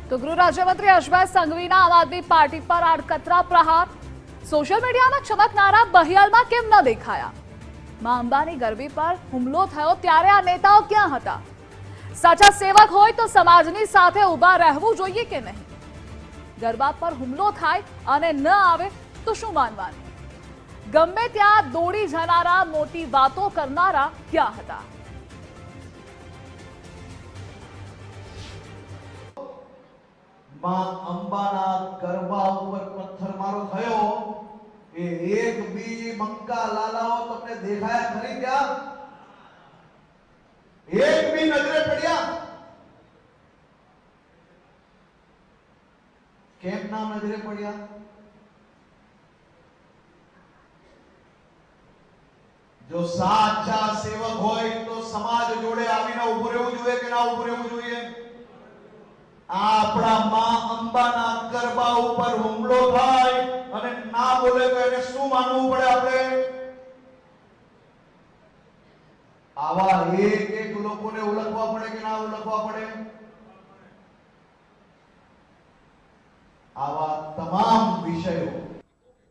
તો ગૃહ રાજ્યમંત્રી હર્ષભાઈ સંઘવીના આમ આદમી પાર્ટી પર આડકતરા પ્રહાર। સોશિયલ મીડિયામાં ચમકનારા બહિયાલમાં કેમ ન દેખાયા? માં અંબાની ગરબી પર હુમલો થયો ત્યારે આ નેતાઓ ક્યાં હતા? સાચા સેવક હોય તો સમાજની સાથે ઊભા રહેવું જોઈએ કે નહીં? ગરબા પર હુમલો થાય અને ન આવે તો શું માનવાનું? ગમે ત્યાં દોડી જનારા મોટી વાતો કરનારા ક્યાં હતા? માં અંબાના ગરબા ઉપર પથ્થરમારો થયો એ એક બી મંકા લાલાઓ તમને દેખાયા ખરી? ત્યાં એક બી નજરે પડ્યા? કેમ ના નજરે પડ્યા? જો સાચા સેવક હોય તો સમાજ જોડે આવીને ઉભું રહેવું જોઈએ કે ના ઉભું રહેવું જોઈએ? આપણા માં અંબાના ગરબા ઉપર હુમલો થાય અને ના બોલે તો એને શું માનવું પડે? આપણે આવા એક એક લોકોને ઓળખવા પડે કે ના ઓળખવા પડે? આવા તમામ વિષયો